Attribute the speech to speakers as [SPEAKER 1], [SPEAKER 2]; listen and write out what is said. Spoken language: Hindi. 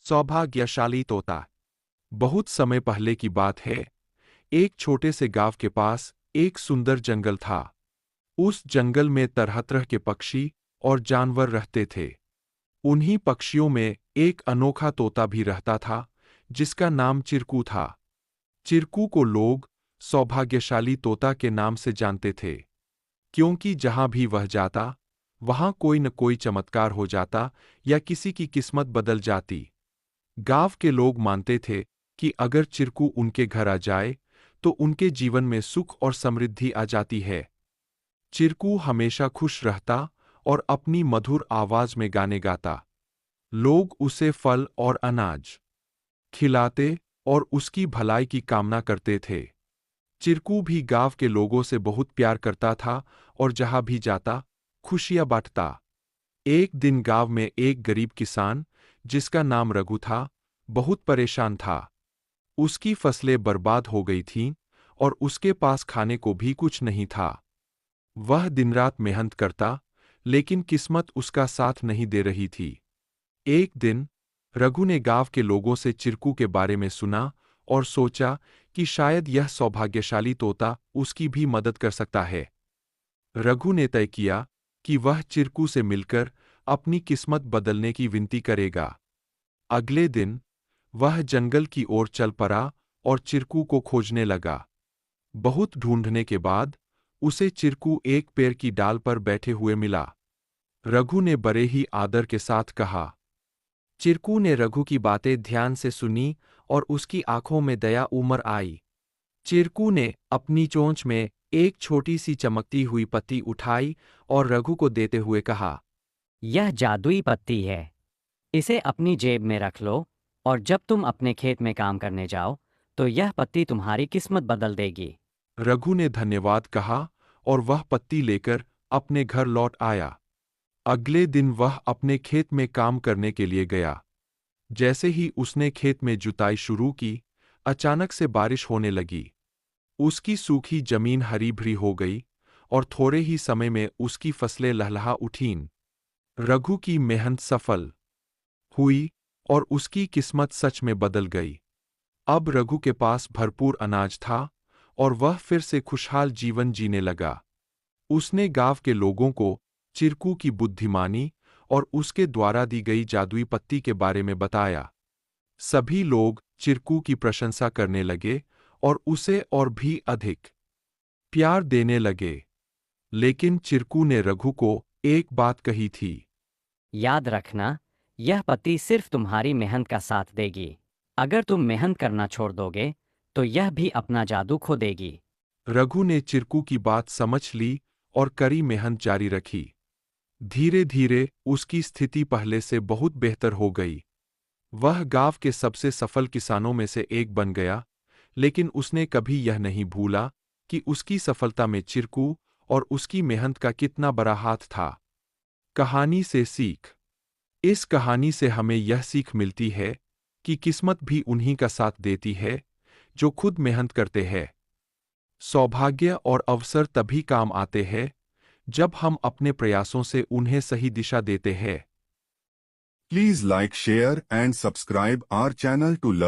[SPEAKER 1] सौभाग्यशाली तोता। बहुत समय पहले की बात है। एक छोटे से गांव के पास एक सुंदर जंगल था। उस जंगल में तरह तरह के पक्षी और जानवर रहते थे। उन्हीं पक्षियों में एक अनोखा तोता भी रहता था, जिसका नाम चिरकू था। चिरकू को लोग सौभाग्यशाली तोता के नाम से जानते थे, क्योंकि जहां भी वह जाता, वहां कोई न कोई चमत्कार हो जाता या किसी की किस्मत बदल जाती। गांव के लोग मानते थे कि अगर चिरकू उनके घर आ जाए, तो उनके जीवन में सुख और समृद्धि आ जाती है। चिरकू हमेशा खुश रहता और अपनी मधुर आवाज में गाने गाता। लोग उसे फल और अनाज खिलाते और उसकी भलाई की कामना करते थे। चिरकू भी गांव के लोगों से बहुत प्यार करता था और जहां भी जाता, खुशियां बांटता। एक दिन गांव में एक गरीब किसान, जिसका नाम रघु था, बहुत परेशान था। उसकी फसलें बर्बाद हो गई थीं और उसके पास खाने को भी कुछ नहीं था। वह दिन-रात मेहनत करता, लेकिन किस्मत उसका साथ नहीं दे रही थी। एक दिन रघु ने गांव के लोगों से चिरकू के बारे में सुना और सोचा कि शायद यह सौभाग्यशाली तोता उसकी भी मदद कर सकता है। रघु ने तय किया कि वह चिरकू से मिलकर अपनी किस्मत बदलने की विनती करेगा। अगले दिन वह जंगल की ओर चल पड़ा और चिरकू को खोजने लगा। बहुत ढूंढने के बाद उसे चिरकू एक पेड़ की डाल पर बैठे हुए मिला। रघु ने बड़े ही आदर के साथ कहा। चिरकू ने रघु की बातें ध्यान से सुनी और उसकी आंखों में दया उमड़ आई। चिरकू ने अपनी चोंच में एक छोटी सी चमकती हुई पत्ती उठाई और रघु को देते हुए कहा,
[SPEAKER 2] यह जादुई पत्ती है। इसे अपनी जेब में रख लो और जब तुम अपने खेत में काम करने जाओ, तो यह पत्ती तुम्हारी किस्मत बदल देगी।
[SPEAKER 1] रघु ने धन्यवाद कहा और वह पत्ती लेकर अपने घर लौट आया। अगले दिन वह अपने खेत में काम करने के लिए गया। जैसे ही उसने खेत में जुताई शुरू की, अचानक से बारिश होने लगी। उसकी सूखी जमीन हरी भरी हो गई और थोड़े ही समय में उसकी फसलें लहलहा उठीं। रघु की मेहनत सफल हुई और उसकी किस्मत सच में बदल गई। अब रघु के पास भरपूर अनाज था और वह फिर से खुशहाल जीवन जीने लगा। उसने गांव के लोगों को चिरकू की बुद्धिमानी और उसके द्वारा दी गई जादुई पत्ती के बारे में बताया। सभी लोग चिरकू की प्रशंसा करने लगे और उसे और भी अधिक प्यार देने लगे। लेकिन चिरकू ने रघु को एक बात कही थी।
[SPEAKER 2] याद रखना, यह पत्ती सिर्फ तुम्हारी मेहनत का साथ देगी। अगर तुम मेहनत करना छोड़ दोगे, तो यह भी अपना जादू खो देगी।
[SPEAKER 1] रघु ने चिरकू की बात समझ ली और कड़ी मेहनत जारी रखी। धीरे धीरे उसकी स्थिति पहले से बहुत बेहतर हो गई। वह गांव के सबसे सफल किसानों में से एक बन गया, लेकिन उसने कभी यह नहीं भूला कि उसकी सफलता में चिरकू और उसकी मेहनत का कितना बड़ा हाथ था। कहानी से सीख। इस कहानी से हमें यह सीख मिलती है कि किस्मत भी उन्हीं का साथ देती है, जो खुद मेहनत करते हैं। सौभाग्य और अवसर तभी काम आते हैं, जब हम अपने प्रयासों से उन्हें सही दिशा देते हैं।
[SPEAKER 3] Please like, share and subscribe our channel to learn